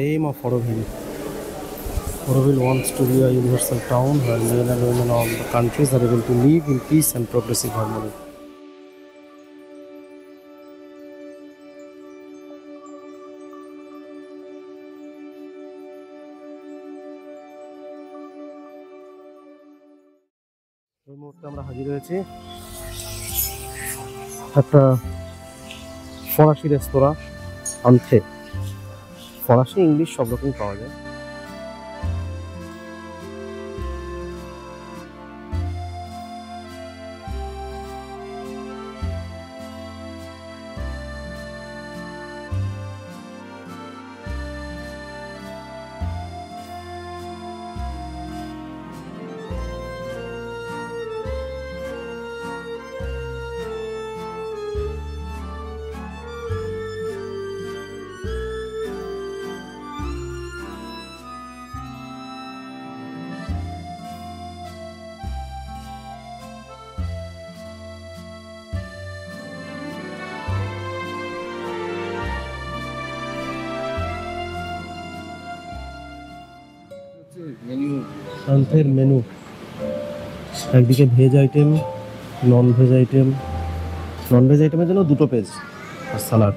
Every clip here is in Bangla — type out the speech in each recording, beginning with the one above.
aim of Auroville. Auroville wants to be a universal town where men and women of the countries are able to live in peace and progressive harmony. এই মুহূর্তে আমরা হাজির হয়েছি একটা ফরাসি রেস্তোরাঁ আন্থে। ফরাসি ইংলিশ সব রকম পাওয়া যায়। আন্থের মেনু, একদিকে veg item, non veg item. Non veg আইটেমের জন্য দুটো পেজ আর সালাড।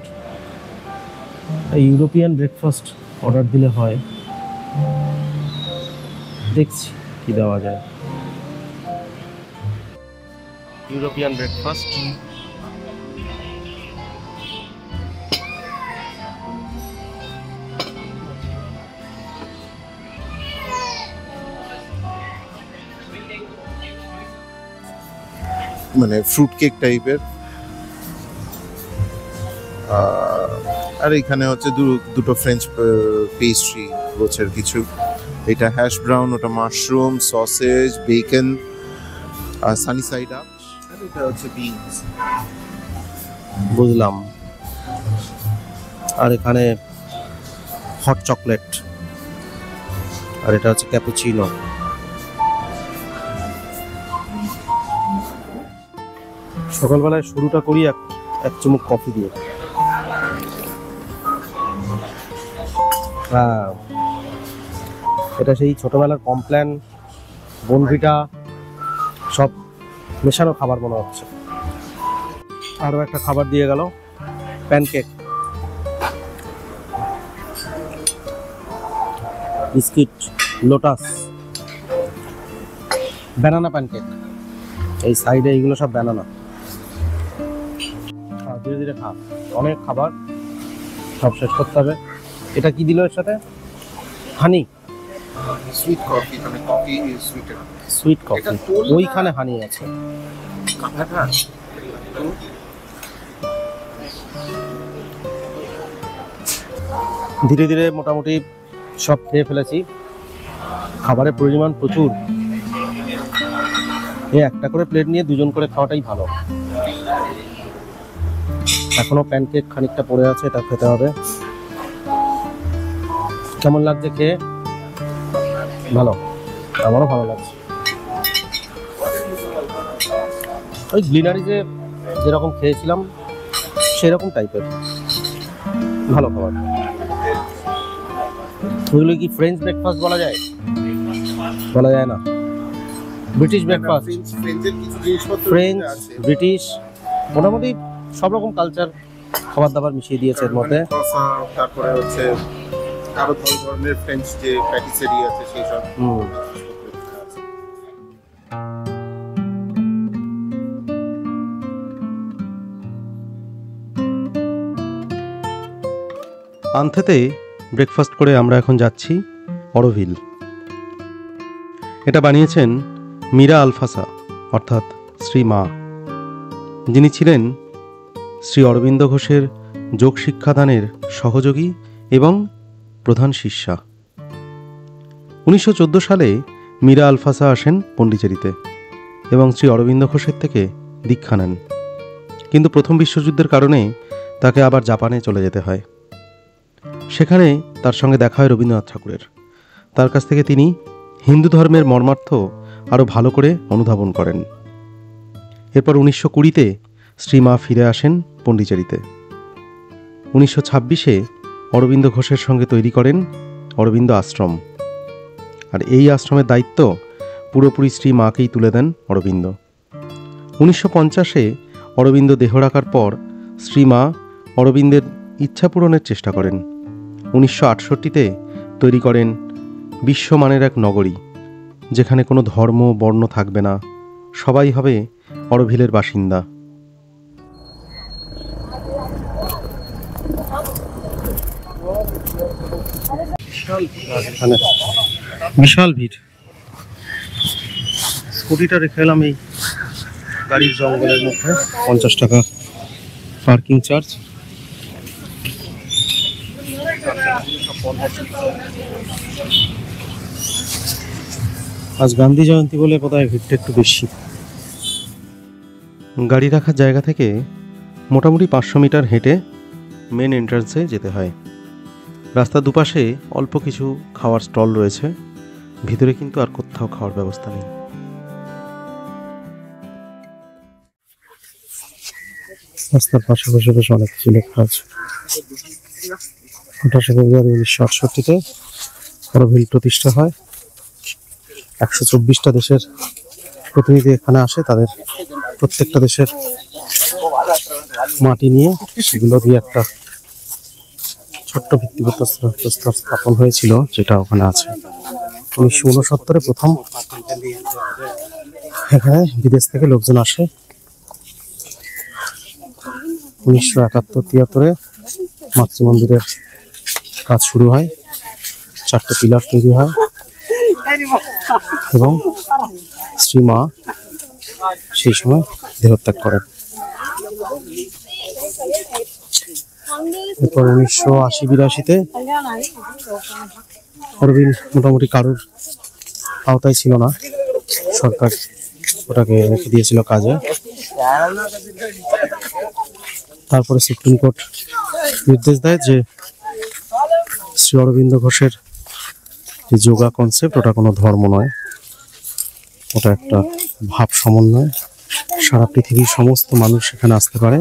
ইউরোপিয়ান ব্রেকফাস্ট অর্ডার দিলে হয়, দেখছি কি দেওয়া যায়। ইউরোপিয়ান ব্রেকফাস্ট, মানে ফ্রুট কেক টাইপের। আর এখানে হচ্ছে দুটো ফ্রেঞ্চ পেস্ট্রি গোছের কিছু। এটা হ্যাশ ব্রাউন, ওটা মাশরুম, সসেজ, বেকন, আর সানি সাইড আপ, আর এটা হচ্ছে বিনস। বুঝলাম। আর এখানে হট চকলেট, আর এটা হচ্ছে ক্যাপুচিনো। সকালবেলায় শুরুটা করি এক চুমুক কফি দিয়ে। হ্যাঁ, এটা সেই ছোটবেলার কমপ্ল্যান, বনভিটা সব মেশানো খাবার মনে হচ্ছে। আরও একটা খাবার দিয়ে গেল, pancake, biscuit, lotus, banana pancake. এই সাইডে এইগুলো সব ব্যানানা। ধীরে ধীরে খা, অনেক খাবার, সব শেষ করতে হবে। এটা কি দিল এর সাথে? হানি, সুইট কফি। মানে কফি সুইট, সুইট কফি, ওইখানে হানি আছে। ধীরে ধীরে মোটামুটি সব খেয়ে ফেলেছি। খাবারের পরিমাণ প্রচুর। একটা করে প্লেট নিয়ে দুজন করে খাওয়াটাই ভালো। এখনো প্যানকেক খানিকটা পড়ে আছে, এটা খেতে হবে। কেমন লাগছে খেয়ে? ভালো, আমারও ভালো লাগছে। ওই গ্লিনারিজে যেরকম খেয়েছিলাম সেরকম টাইপের ভালো খাবার। ওইগুলো কি ফ্রেঞ্চ ব্রেকফাস্ট বলা যায়? বলা যায় না। ব্রিটিশ ব্রেকফাস্ট, ফ্রেঞ্চ, ব্রিটিশ, মোটামুটি সব রকম কালচার খাবার দাবার মিশিয়ে দিয়েছে এর মধ্যে। তারপরে হচ্ছে আরো ধরনের ফ্রেঞ্চ যে প্যাটিসেরি আছে সেই সব। আন্থেতে ব্রেকফাস্ট করে আমরা এখন যাচ্ছি অরোভিল। এটা বানিয়েছেন মীরা আলফাসা, অর্থাৎ শ্রী মা, যিনি ছিলেন শ্রী অরবিন্দ ঘোষের যোগ শিক্ষাদানের সহযোগী এবং প্রধান শিষ্যা। 1914 সালে মীরা আলফাসা আসেন পন্ডিচেরিতে এবং শ্রী অরবিন্দ ঘোষের থেকে দীক্ষা নেন। কিন্তু প্রথম বিশ্বযুদ্ধের কারণে তাকে আবার জাপানে চলে যেতে হয়। সেখানে তার সঙ্গে দেখা হয় রবীন্দ্রনাথ ঠাকুরের। তার কাছ থেকে তিনি হিন্দু ধর্মের মর্মার্থ আরও ভালো করে অনুধাবন করেন। এরপর 1920-তে শ্রী মা ফিরে আসেন পন্ডিচেরিতে। 1926-এ অরবিন্দ ঘোষের সঙ্গে তৈরি করেন অরবিন্দ আশ্রম। আর এই আশ্রমের দায়িত্ব পুরোপুরি শ্রী মাকেই তুলে দেন অরবিন্দ। 1950-এ অরবিন্দ দেহ রাখার পর শ্রী মা অরবিন্দের ইচ্ছা পূরণের চেষ্টা করেন। 1968-তে তৈরি করেন বিশ্বমানের এক নগরী, যেখানে কোনো ধর্ম বর্ণ থাকবে না, সবাই হবে অরোভিলের বাসিন্দা। বিশাল ভিড়। স্কুটিটা রেখে এলাম এই গাড়ির জঙ্গলের মধ্যে। 50 টাকা পার্কিং চার্জ। আজ গান্ধী জয়ন্তী বলে বোধহয় ভিড়টা একটু বেশি। গাড়ি রাখার জায়গা থেকে মোটামুটি 500 মিটার হেঁটে মেন এন্ট্রান্সে যেতে হয়। রাস্তার দুপাশে অল্প কিছু খাওয়ার স্টল রয়েছে, ভিতরে কিন্তু আর কোথাও খাওয়ার ব্যবস্থা নেই। রাস্তার পাশে বসে বসে অনেক কিছু লেখা আছে। 28 ফেব্রুয়ারি 1968-তে অরোভিল প্রতিষ্ঠা হয়। 124টা দেশের প্রতিনিধি এখানে আসে, তাদের প্রত্যেকটা দেশের মাটি নিয়ে সেগুলো দিয়ে একটা ছোট্ট ভিত্তিপ্রস্তর স্থাপন হয়েছিল, যেটা ওখানে আছে। 1969-এ প্রথম এখানে বিদেশ থেকে লোকজন আসে। 1971-73-এ মাতৃমন্দিরের কাজ শুরু হয়, 4টে পিলার তৈরি হয় এবং শ্রী মা সেই সময় দেহত্যাগ করেন। এরপর 1980-82-তে অরোভিল মোটামুটি কারোর আওতায় ছিল না, সরকার ওটাকে রেখে দিয়েছিল কাজে। তারপরে সুপ্রিম কোর্ট নির্দেশ দেয় যে শ্রী অরবিন্দ ঘোষের যে যোগা কনসেপ্ট, ওটা কোনো ধর্ম নয়, ওটা একটা ভাব সমন্বয়, সারা পৃথিবীর সমস্ত মানুষ এখানে আসতে পারে।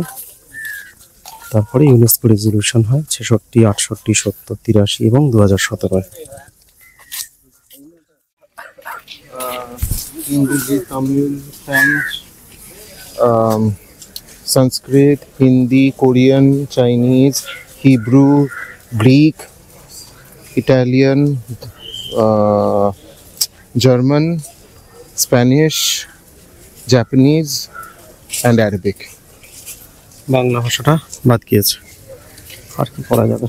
তারপরে ইউনেস্কো রেজলিউশন হয় 66, 68, 70, 83 এবং 2017-এ। ইংরেজি, Tamil, French, Sanskrit, Hindi, Korean, Chinese, Hebrew, Greek, Italian, German, Spanish, Japanese and Arabic. Bangla ভাষাটা বাদ গিয়েছে, আর কি করা যাবে।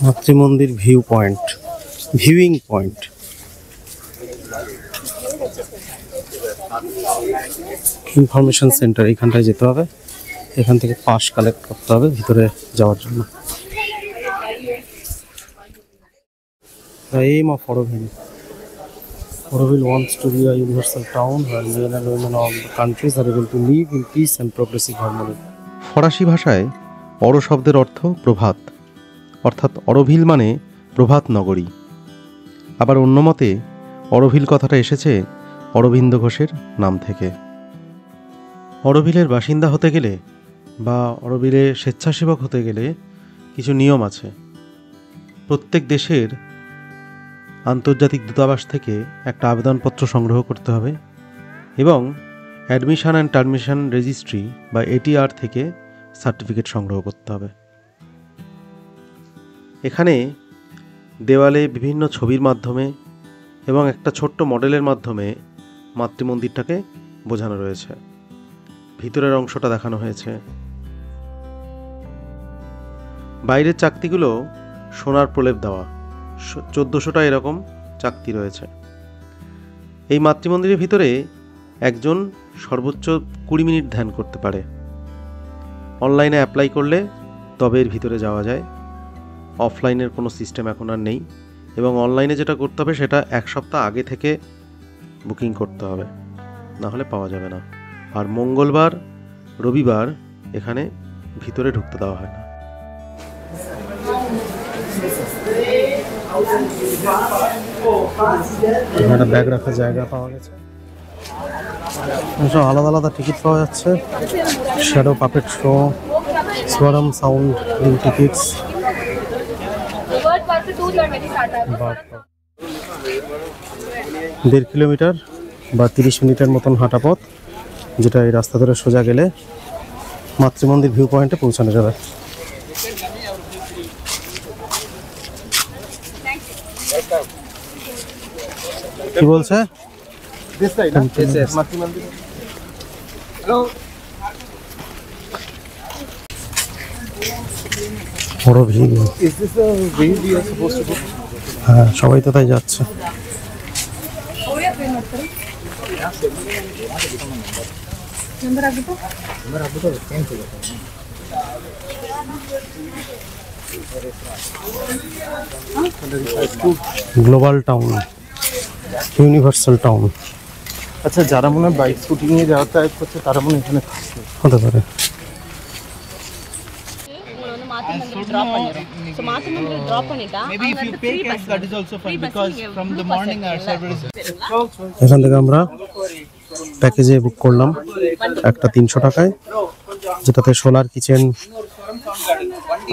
মাতৃমন্দির ভিউইং পয়েন্ট। ইনফরমেশন সেন্টার, এখানটায় যেতে হবে। এখান থেকে পাস কালেক্ট করতে হবে ভিতরে যাওয়ার জন্য। The aim of Auroville wants to be a universal town where men and women of the countries are able to live in peace and progressive harmony. ফরাসি ভাষায় অরো শব্দের অর্থ প্রভাত, অর্থাৎ অরোভিল মানে প্রভাত নগরী। আবার অন্য মতে অরোভিল কথাটা এসেছে অরবিন্দ ঘোষের নাম থেকে। অরোভিলের বাসিন্দা হতে গেলে বা অরোভিলে স্বেচ্ছাসেবক হতে গেলে কিছু নিয়ম আছে। প্রত্যেক দেশের আন্তর্জাতিক দূতাবাস থেকে একটা আবেদনপত্র সংগ্রহ করতে হবে এবং অ্যাডমিশন অ্যান্ড টার্মিনেশন রেজিস্ট্রি বা ATR থেকে সার্টিফিকেট সংগ্রহ করতে হবে। এখানে দেওয়ালে বিভিন্ন ছবির মাধ্যমে এবং একটা ছোট্ট মডেলের মাধ্যমে মাতৃমন্দিরটাকে বোঝানো রয়েছে। ভিতরের অংশটা দেখানো হয়েছে। বাইরের চাকতিগুলো সোনার প্রলেপ দেওয়া, 1400টা এরকম চাকতি রয়েছে। এই মাতৃমন্দিরের ভিতরে একজন সর্বোচ্চ 20 মিনিট ধ্যান করতে পারে। অনলাইনে অ্যাপ্লাই করলে তবে এর ভিতরে যাওয়া যায়। অফলাইনের কোনো সিস্টেম এখন আর নেই এবং অনলাইনে যেটা করতে হবে সেটা 1 সপ্তাহ আগে থেকে বুকিং করতে হবে, না হলে পাওয়া যাবে না। আর মঙ্গলবার, রবিবার এখানে ভিতরে ঢুকতে দেওয়া হয় না। এখানে ব্যাগ রাখার জায়গা পাওয়া গেছে। সব আলাদা আলাদা টিকিট পাওয়া যাচ্ছে। Shadow puppet show, Swaram sound in tickets. 1.5 kilometre বা 30 মিনিটের মতন হাঁটা পথ, যেটা এই রাস্তা ধরে সোজা গেলে মাতৃমন্দির ভিউ পয়েন্টে পৌঁছানো যাবে। কি বলছে? বড় ভিড়। হ্যাঁ, সবাই তো তাই যাচ্ছে। Global town, universal town. আচ্ছা, যারা মনে হয় বাইক স্কুটি নিয়ে যাতায়াত করছে তারা মনে হয় এখানে হতে পারে। এখান থেকে আমরা প্যাকেজে বুক করলাম একটা 300 টাকায়, যেটাতে সোলার কিচেন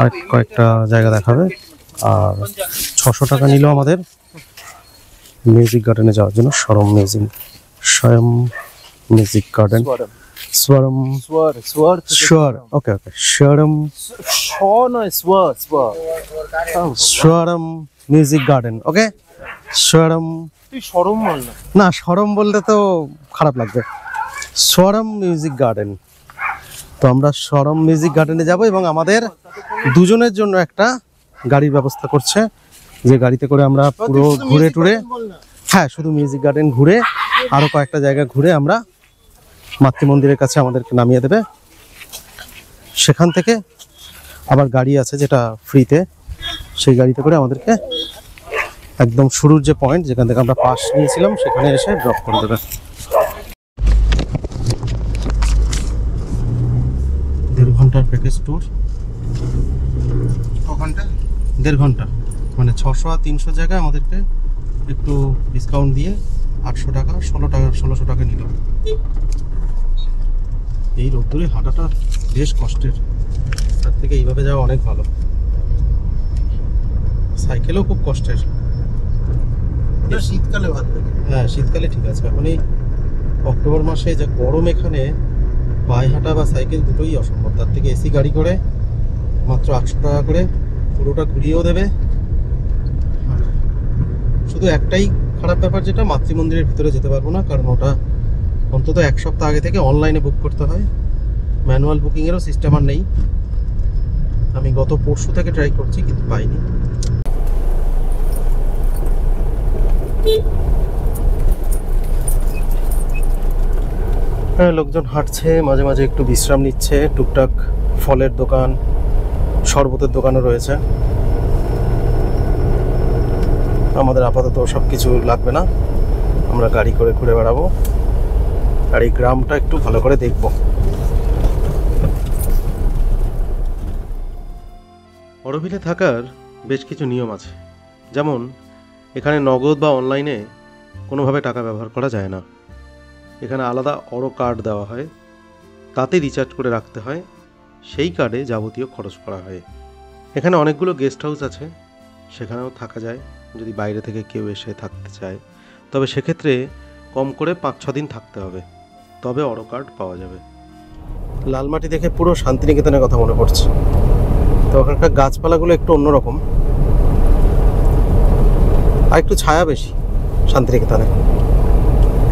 আর কয়েকটা জায়গা দেখাবে, আর 600 টাকা নিল আমাদের মিউজিক গার্ডেনে যাওয়ার জন্য। স্বরম মিউজিক গার্ডেন, স্বরম মিউজিক গার্ডেন। ওকে, স্বরম। তুই সরম বল না, স্বরম বললে তো খারাপ লাগবে। স্বরম মিউজিক গার্ডেন। তো আমরা স্বরম মিউজিক গার্ডেনে যাব এবং আমাদের দুজনের জন্য একটা গাড়ির ব্যবস্থা করছে, যে গাড়িতে করে আমরা পুরো ঘুরে টুরে, হ্যাঁ শুধু মিউজিক গার্ডেন ঘুরে আরো কয়েকটা জায়গা ঘুরে আমরা মাতৃমন্দিরের কাছে আমাদেরকে নামিয়ে দেবে। সেখান থেকে আবার গাড়ি আছে যেটা ফ্রিতে, সেই গাড়িতে করে আমাদেরকে একদম শুরুর যে পয়েন্ট যেখান থেকে আমরা পাস নিয়েছিলাম সেখানে এসে ড্রপ করে দেবে। 1.5 ঘন্টার প্যাকেজ ট্যুর। 1.5 ঘন্টা মানে 600 আর 300 জায়গায় আমাদেরকে একটু ডিসকাউন্ট দিয়ে 800 টাকা 1600 টাকা নিল। এই রোদ্দুরে হাঁটাটা বেশ কষ্টের, তার থেকে এইভাবে যাওয়া অনেক ভালো। সাইকেলও খুব কষ্টের। শীতকালে ভালো লাগে। হ্যাঁ, শীতকালে ঠিক আছে। এখন এই অক্টোবর মাসে যা গরম, এখানে পায়ে হাঁটা বা সাইকেল দুটোই অসম্ভব। তার থেকে এসি গাড়ি করে মাত্র 800 টাকা করে পুরোটা ঘুরিয়েও দেবে। শুধু একটাই খারাপ ব্যাপার, যেটা মাতৃমন্দিরের ভিতরে যেতে পারবো না, কারণ ওটা অন্তত 1 সপ্তাহ আগে থেকে অনলাইনে বুক করতে হয়। ম্যানুয়াল বুকিংয়েরও সিস্টেম আর নেই। আমি গত পরশু থেকে ট্রাই করছি কিন্তু পাইনি। হ্যাঁ, লোকজন হাঁটছে, মাঝে মাঝে একটু বিশ্রাম নিচ্ছে। টুকটাক ফলের দোকান, শরবতের দোকানও রয়েছে। আমাদের আপাতত সব কিছু লাগবে না, আমরা গাড়ি করে ঘুরে বেড়াবো আর এই গ্রামটা একটু ভালো করে দেখব। অরোভিলে থাকার বেশ কিছু নিয়ম আছে, যেমন এখানে নগদ বা অনলাইনে কোনোভাবে টাকা ব্যবহার করা যায় না। এখানে আলাদা অরো কার্ড দেওয়া হয়, তাতে রিচার্জ করে রাখতে হয়, সেই কার্ডে যাবতীয় খরচ করা হয়। এখানে অনেকগুলো গেস্ট হাউস আছে, সেখানেও থাকা যায় যদি বাইরে থেকে কেউ এসে থাকতে চায়। তবে সেক্ষেত্রে কম করে 5-6 দিন থাকতে হবে, তবে অরো কার্ড পাওয়া যাবে। লালমাটি দেখে পুরো শান্তিনিকেতনের কথা মনে পড়ছে। তো ওখানকার গাছপালাগুলো একটু অন্যরকম, আর একটু ছায়া বেশি শান্তিনিকেতনে।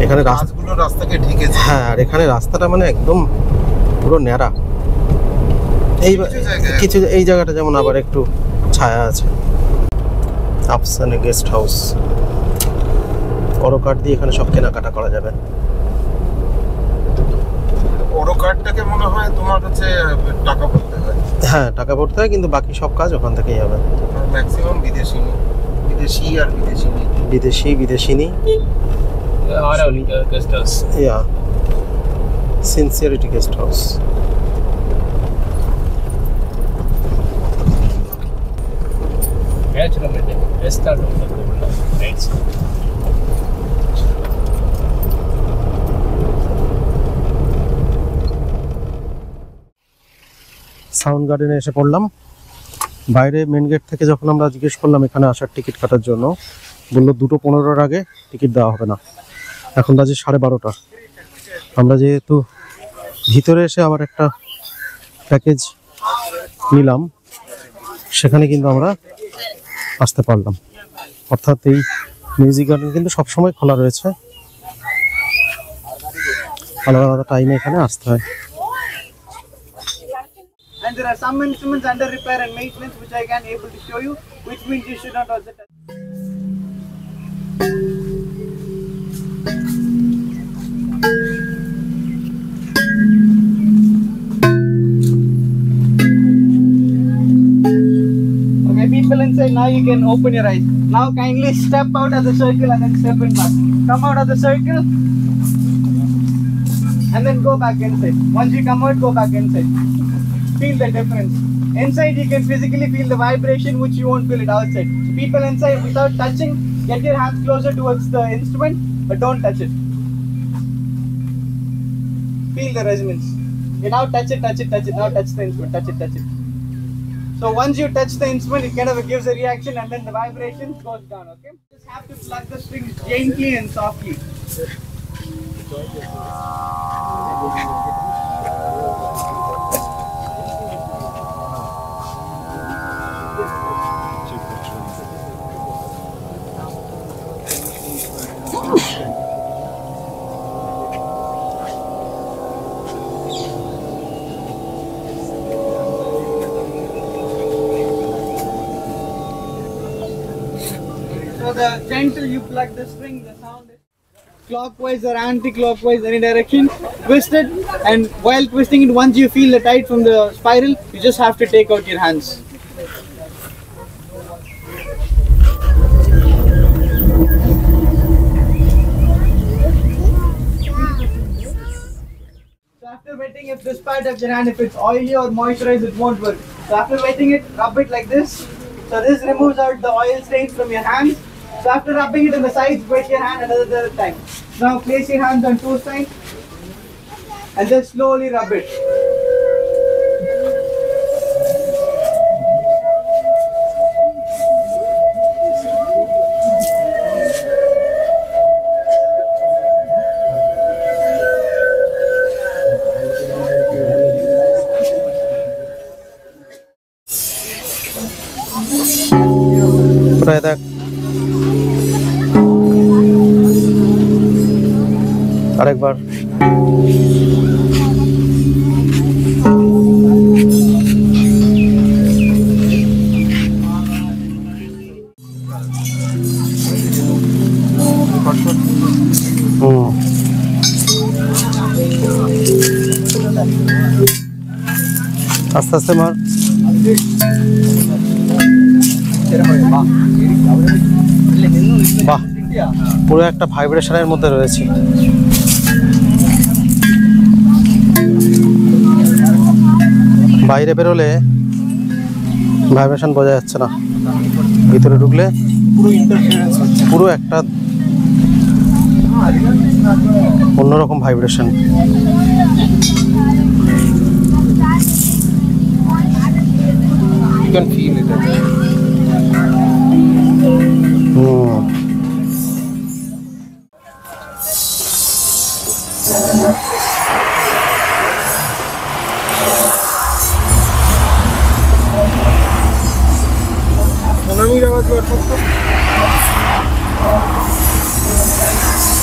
এখানে রাস্তাগুলো রাস্তাকে ঢেকেছে। হ্যাঁ, আর এখানে রাস্তাটা মানে একদম পুরো ন্যাড়া। এই জায়গাটা যেমন আবার একটু ছায়া আছে। আফসানে গেস্ট হাউস, অরো কার্ড দিয়ে এখানে সব কেনাকাটা করা যাবে। অরো কার্ডটাকে মনে হয় তোমার হচ্ছে টাকা ভরতে হয়। হ্যাঁ, টাকা ভরতে হয়, কিন্তু বাকি সব কাজ ওখান থেকেই হবে। ম্যাক্সিমাম বিদেশি আর বিদেশিনী। guest house. Yeah, Sincerity Guest House. Sound গার্ডেনে এসে পড়লাম। বাইরে মেন গেট থেকে যখন আমরা জিজ্ঞেস করলাম এখানে আসার টিকিট কাটার জন্য, বললো 2:15 আগে টিকিট দেওয়া হবে না। এখন বাজে 12:30। আমরা যেহেতু ভিতরে এসে আবার একটা প্যাকেজ নিলাম, সেখানে কিন্তু আমরা আসতে পারলাম। অর্থাৎ এই মিউজিক গার্ডেন কিন্তু সবসময় খোলা রয়েছে, আলাদা আলাদা টাইমে এখানে আসতে হয়। And there are some instruments under repair and maintenance which I can able to show you, which means you should not also touch. Okay, people inside, now you can open your eyes. Now kindly step out of the circle and then step in back. Come out of the circle and then go back inside. Once you come out, go back inside. Feel the difference. Inside you can physically feel the vibration which you won't feel it outside. So people inside, without touching, get your hands closer towards the instrument, but don't touch it. Feel the resonance. You now touch it, touch it, touch it. Now touch the instrument, touch it, touch it. So once you touch the instrument, it kind of gives a reaction and then the vibration goes down, okay? Just have to plug the strings gently and softly. So the gentle you plug the string, the sound is clockwise or anti-clockwise, any direction, twist it, and while twisting it, once you feel the tight from the spiral, you just have to take out your hands. So after wetting, if this part of your hand, if it's oily or moisturized, it won't work. So after wetting it, rub it like this. So this removes out the oil stains from your hands. So after rubbing it on the sides, wet your hand another time. Now place your hands on two sides and then slowly rub it. প্রায় দেখ আরেকবার। আস্তে আস্তে মার। বাহ, পুরো একটা ভাইব্রেশনের মধ্যে রয়েছে। বাইরে বেরোলে ভাইব্রেশন বোঝা যাচ্ছে না, ভিতরে ঢুকলে পুরো একটা অন্যরকম vibration. You can feel it.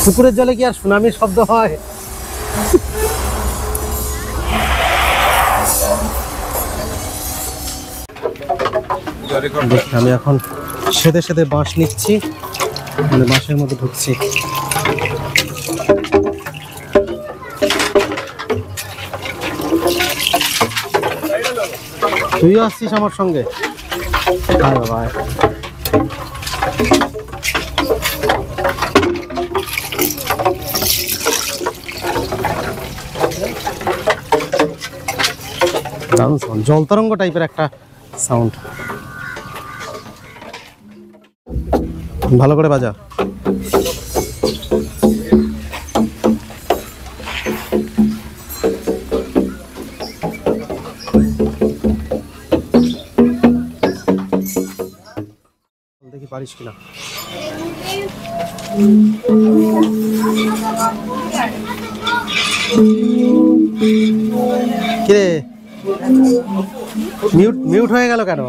পুকুরের জলে কি আর সুনামির শব্দ হয়? আমি এখন সেদে সেদে বাঁশ নিচ্ছি, মানে বাঁশের মধ্যে ঢুকছি। তুইও আসছিস আমার সঙ্গে? হ্যাঁ বাবা, দারুণ সাউন্ড, জল তরঙ্গ টাইপের একটা সাউন্ড। ভালো করে বাজা। পারিস কিনা। কিরে মিউট মিউট হয়ে গেল কেন?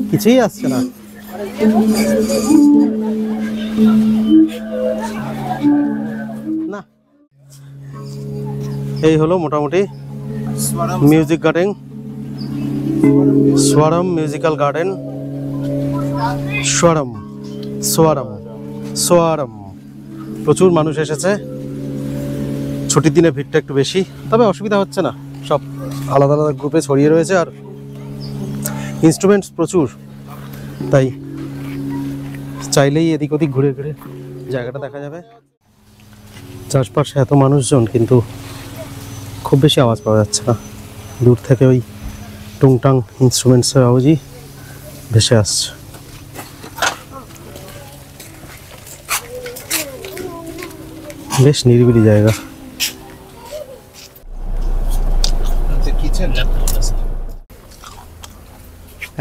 কিছুই আসছে না। না, এই হলো মোটামুটি মিউজিক গার্ডেন, স্বরম মিউজিক্যাল গার্ডেন, স্বরম স্বরম স্বরম। প্রচুর মানুষ এসেছে, ছুটির দিনে ভিড়টা একটু বেশি, তবে অসুবিধা হচ্ছে না, সব আলাদা আলাদা গ্রুপে ছড়িয়ে রয়েছে আর ইনস্ট্রুমেন্টস প্রচুর, তাই চাইলেই এদিক ওদিক ঘুরে ঘুরে জায়গাটা দেখা যাবে। চারপাশে এত মানুষজন কিন্তু খুব বেশি আওয়াজ পাওয়া যাচ্ছে না, দূর থেকে ওই টুংটাং ইনস্ট্রুমেন্টসের আওয়াজই ভেসে আসছে। বেশ নিরিবিলি জায়গা।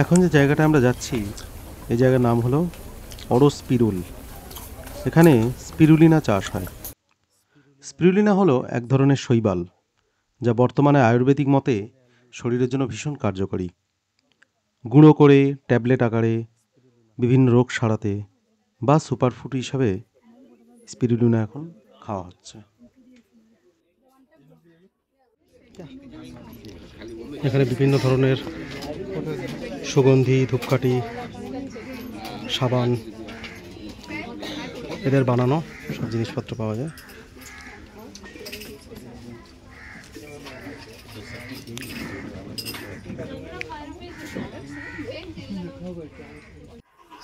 এখন যে জায়গাটা আমরা যাচ্ছি এই জায়গার নাম হলো অরোস্পিরুল। এখানে স্পিরুলিনা চাষ হয়। স্পিরুলিনা হলো এক ধরনের শৈবাল, যা বর্তমানে আয়ুর্বেদিক মতে শরীরের জন্য ভীষণ কার্যকরী। গুঁড়ো করে ট্যাবলেট আকারে বিভিন্ন রোগ সারাতে বা সুপারফুড হিসাবে স্পিরুলিনা এখন খাওয়া হচ্ছে। এখানে বিভিন্ন ধরনের সুগন্ধি, ধূপকাঠি, সাবান, এদের বানানো সব জিনিসপত্র পাওয়া যায়।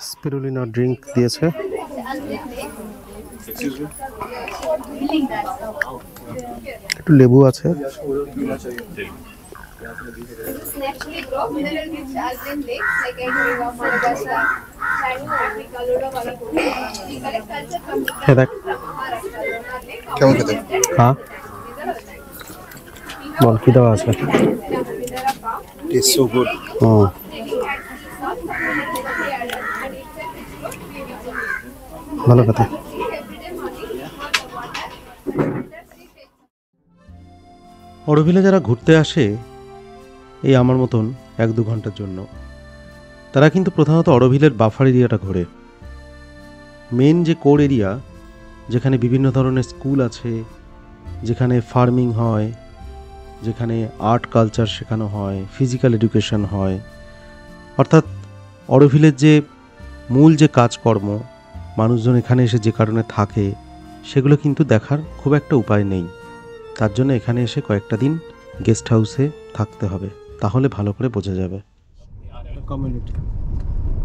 স্পিরুলিনা ড্রিঙ্ক দিয়েছে। একটু লেবু আছে। কেমন খেতে? হ্যাঁ বল, কি দেওয়া আছে? It's so good. ভালো কথা। অরোভিলে যারা ঘুরতে আসে এই আমার মতন 1-2 ঘন্টার জন্য, তারা কিন্তু প্রধানত অরোভিলের বাফার এরিয়াটা ঘোরে। মেন যে কোর এরিয়া, যেখানে বিভিন্ন ধরনের স্কুল আছে, যেখানে ফার্মিং হয়, যেখানে আর্ট কালচার শেখানো হয়, ফিজিক্যাল এডুকেশন হয়, অর্থাৎ অরোভিলের যে মূল যে কাজকর্ম মানুষজন এখানে এসে যে কারণে থাকে, সেগুলো কিন্তু দেখার খুব একটা উপায় নেই। তার জন্য এখানে এসে কয়েকটা দিন গেস্ট হাউসে থাকতে হবে, তাহলে ভালো করে বোঝা যাবে। কমিউনিটি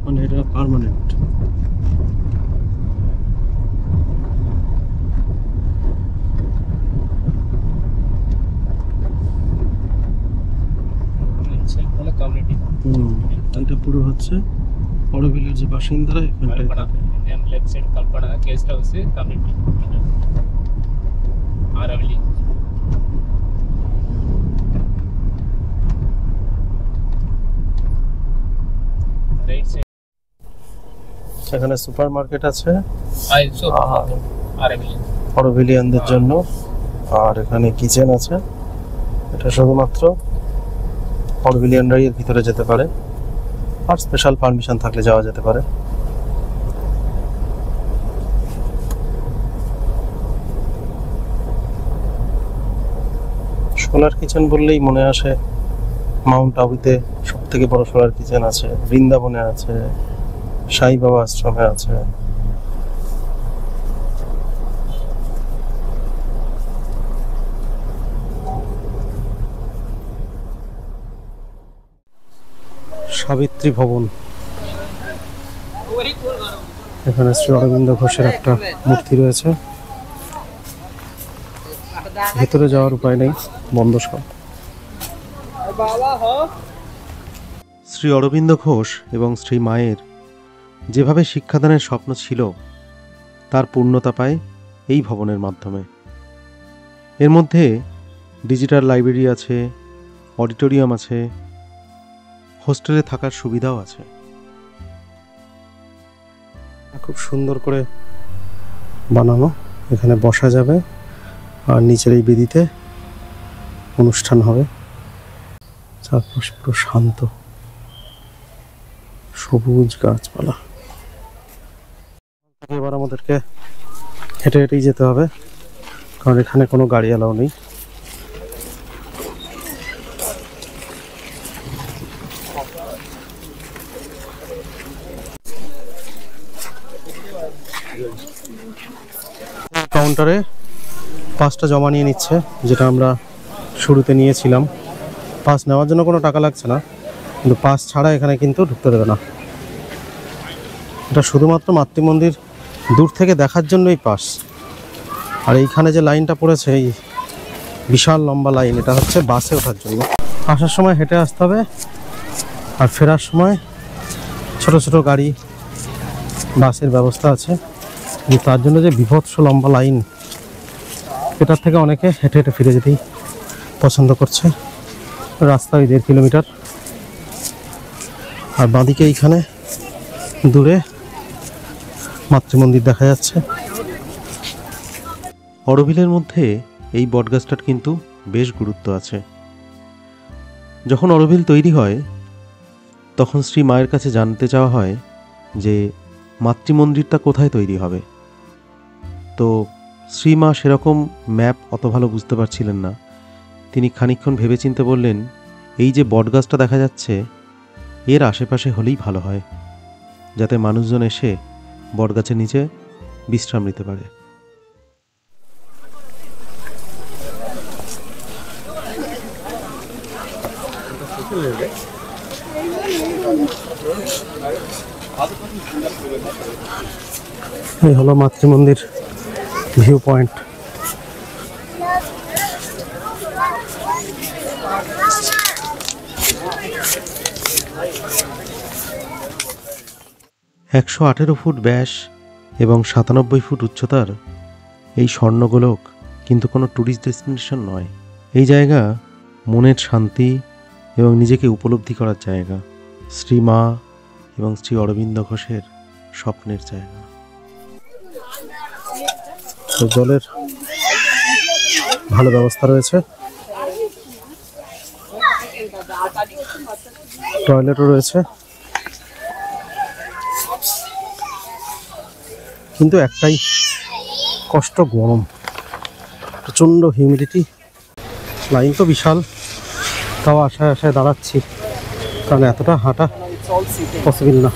মানে এটা পার্মানেন্ট। এটা পুরো হচ্ছে অরোভিলের যে বাসিন্দারা এখানটায় থাকে। Left side Kalpana guest house community আরাবলি। রাইট সাইড এখানে সুপার মার্কেট আছে আরাবলি অরোভিলিয়ানদের জন্য, আর এখানে কিচেন আছে। এটা শুধুমাত্র অরোভিলিয়ানরাই এর ভিতরে যেতে পারে, আর স্পেশাল পারমিশন থাকলে যাওয়া যেতে পারে। সোলার কিচেন বললেই মনে আসে মাউন্ট আবুতে সব থেকে বড় সোলার কিচেন আছে, বৃন্দাবনে আছে, সাই বাবা আশ্রমে আছে। সাবিত্রী ভবন, এখানে শ্রী অরবিন্দ ঘোষের একটা মূর্তি রয়েছে। ভেতরে যাওয়ার উপায় নেই, বন্ধ সব। শ্রী অরবিন্দ ঘোষ এবং শ্রী মায়ের যেভাবে শিক্ষাদানের স্বপ্ন ছিল, তার পূর্ণতা পায় এই ভবনের মাধ্যমে। এর মধ্যে ডিজিটাল লাইব্রেরি আছে, অডিটোরিয়াম আছে, হোস্টেলে থাকার সুবিধাও আছে। খুব সুন্দর করে বানানো, এখানে বসা যাবে আর নিচের এই বেদিতে অনুষ্ঠান হবে। চারপাশ পুরো শান্ত, সবুজ গাছপালা। এবার আমাদেরকে হেঁটে হেঁটেই যেতে হবে, কারণ এখানে কোনো গাড়ি অ্যালাউ নেই। কাউন্টারে পাসটা জমা নিয়ে নিচ্ছে, যেটা আমরা শুরুতে নিয়েছিলাম। পাস নেওয়ার জন্য কোনো টাকা লাগছে না, কিন্তু পাস ছাড়া এখানে কিন্তু ঢুকতে দেবে না। এটা শুধুমাত্র মাতৃমন্দির দূর থেকে দেখার জন্যই পাস। আর এইখানে যে লাইনটা পড়েছে, এই বিশাল লম্বা লাইন, এটা হচ্ছে বাসে ওঠার জন্য। আসার সময় হেঁটে আসতে হবে, আর ফেরার সময় ছোট ছোট গাড়ি, বাসের ব্যবস্থা আছে। কিন্তু তার জন্য যে বিভৎস লম্বা লাইন, এটার থেকে অনেকে হেঁটে হেঁটে ফিরে যেতেই পছন্দ করছে। রাস্তা ওই 1.5 কিলোমিটার। আর বাঁদিকে এইখানে দূরে মাতৃমন্দির দেখা যাচ্ছে। অরোভিলের মধ্যে এই বটগাছটার কিন্তু বেশ গুরুত্ব আছে। যখন অরোভিল তৈরি হয়, তখন শ্রী মায়ের কাছে জানতে চাওয়া হয় যে মাতৃমন্দিরটা কোথায় তৈরি হবে। তো শ্রীমা সেরকম ম্যাপ অত ভালো বুঝতে পারছিলেন না। তিনি খানিকক্ষণ ভেবেচিন্তে বললেন, এই যে বটগাছটা দেখা যাচ্ছে, এর আশেপাশে হলেই ভালো হয়, যাতে মানুষজন এসে বটগাছের নিচে বিশ্রাম নিতে পারে। এই হলো মাতৃমন্দির ভিউ পয়েন্ট। একশো 18 ফুট ব্যাস এবং 97 ফুট উচ্চতার এই স্বর্ণগোলক কিন্তু কোনো ট্যুরিস্ট ডেস্টিনেশন নয়। এই জায়গা মনের শান্তি এবং নিজেকে উপলব্ধি করার জায়গা। শ্রী মা এবং শ্রী অরবিন্দ ঘোষের স্বপ্নের জায়গা। জলের ভালো ব্যবস্থা রয়েছে, টয়লেটও রয়েছে, কিন্তু একটাই কষ্ট, গরম, প্রচণ্ড হিউমিডিটি। লাইন তো বিশাল, তাও আশায় আশায় দাঁড়াচ্ছি, কারণ এতটা হাঁটা পসিবল না।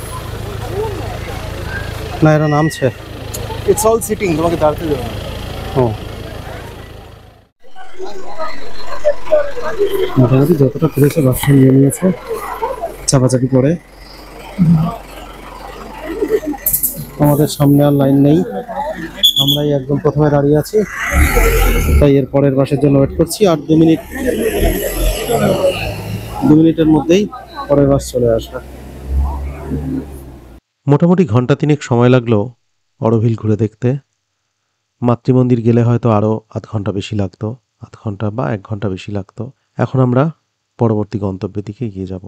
না, এরা নামছে। It's all sitting, তোমাকে দাঁড়াতে দেবে না। ও, মোটামুটি যতটা পেরেছে বাসটা নিয়ে নিয়েছে, চাপাচাপি করে। আমাদের সামনে আর লাইন নেই, আমরাই একদম প্রথমে দাঁড়িয়ে আছি, তাই এর পরের বাসের জন্য ওয়েট করছি। আর 2 মিনিটের মধ্যেই পরের বাস চলে আসবে। মোটামুটি ঘন্টা 3 সময় লাগলো অরোভিল ঘুরে দেখতে। মাতৃমন্দির গেলে হয়তো আরও আধ ঘন্টা বেশি লাগতো, আধ ঘন্টা বা 1 ঘন্টা বেশি লাগতো। এখন আমরা পরবর্তী গন্তব্যের দিকে এগিয়ে যাব।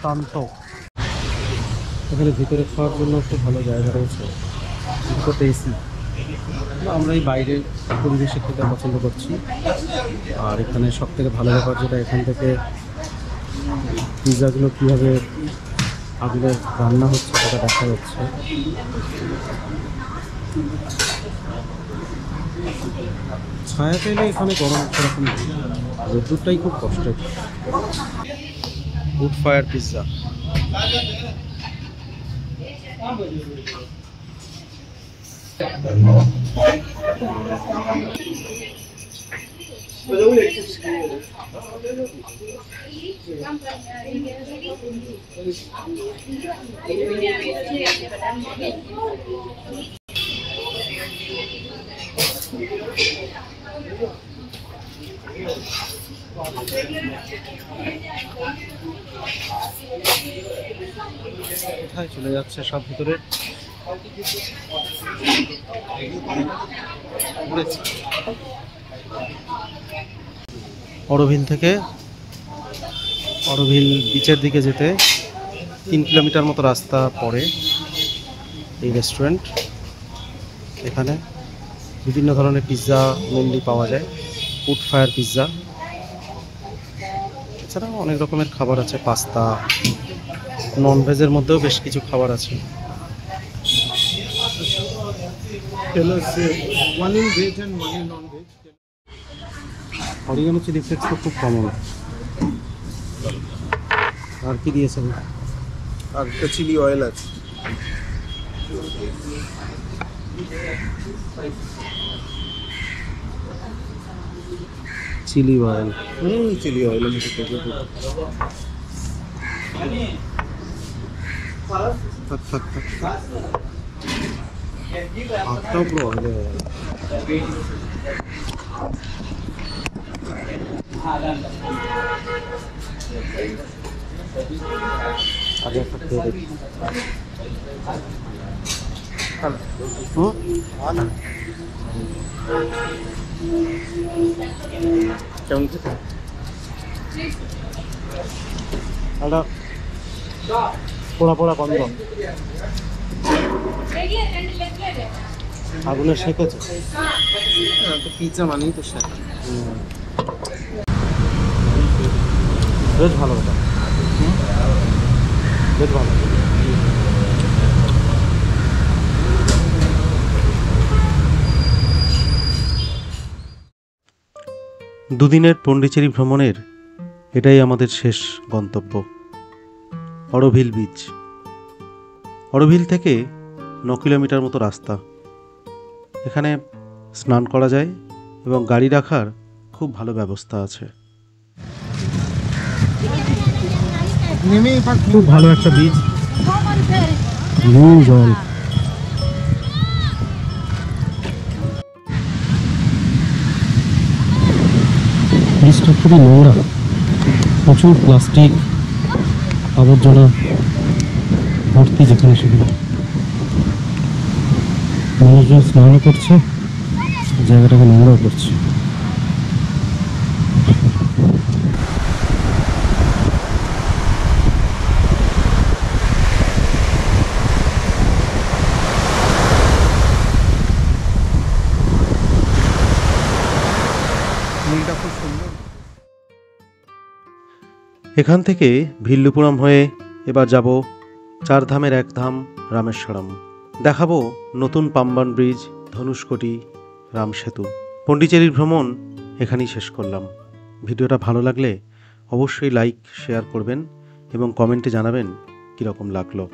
শান্ত, এখানে ভিতরে খাওয়ার জন্য খুব ভালো জায়গা রয়েছে, ভিতরে এসি। আমরা এই বাইরের পরিবেশে খেতে পছন্দ করছি। আর এখানে সব থেকে ভালো ব্যাপার যেটা, এখান থেকে পিৎজাগুলো কীভাবে আগুনে রান্না হচ্ছে সেটা দেখা যাচ্ছে। ছায়া পেলে এখানে গরম সেরকম রোদ্দুরটাই খুব কষ্টের। Wood fire pizza. কোথায় চলে যাচ্ছে সব ভিতরে? অরোভিল থেকে অরোভিল বিচের দিকে যেতে 3 কিলোমিটার মতো রাস্তা পড়ে এই রেস্টুরেন্ট। এখানে বিভিন্ন ধরনের পিৎজা মেনলি পাওয়া যায়, উড ফায়ার পিৎজা। এছাড়াও অনেক রকমের খাবার আছে, পাস্তা, নন ভেজের মধ্যেও বেশ কিছু খাবার আছে। one in veg and one in non-veg. Oregano chili flakes তো খুব কমন। আর কি দিয়েছেন? আর একটা চিলি অয়েল আছে। Chili oil. চিলি অয়েল আমি তো থেকে থাক থাক থাক। হাতটাও পুরো অয়েলে হয়ে গেল। আগে একটা খেয়ে দেখি। কেমন খেতে? একটা পোড়া পোড়া গন্ধ। আগুনের শেখেছে পিৎজা মানেই তো স্বাদ। বেশ ভালো কথা, বেশ ভালো। দুদিনের পন্ডিচেরি ভ্রমণের এটাই আমাদের শেষ গন্তব্য, অরোভিল বিচ। অরোভিল থেকে 9 কিলোমিটার মতো রাস্তা। এখানে স্নান করা যায় এবং গাড়ি রাখার খুব ভালো ব্যবস্থা আছে। খুব ভালো একটা বিচ, নীল জল। বিচটা খুবই নোংরা, প্রচুর প্লাস্টিক আবর্জনা ভর্তি যেখানে সেখানে। মানুষজন স্নানও করছে, জায়গাটাকে নোংরাও করছে। এখান থেকে ভিল্লুপুরম হয়ে এবার যাব 4 ধামের 1 ধাম রামেশ্বরম। দেখাবো নতুন পাম্বান ব্রিজ, ধনুষ্কোটি, রাম সেতু। পন্ডিচেরির ভ্রমণ এখানেই শেষ করলাম। ভিডিওটা ভালো লাগলে অবশ্যই লাইক শেয়ার করবেন এবং কমেন্টে জানাবেন কীরকম লাগলো।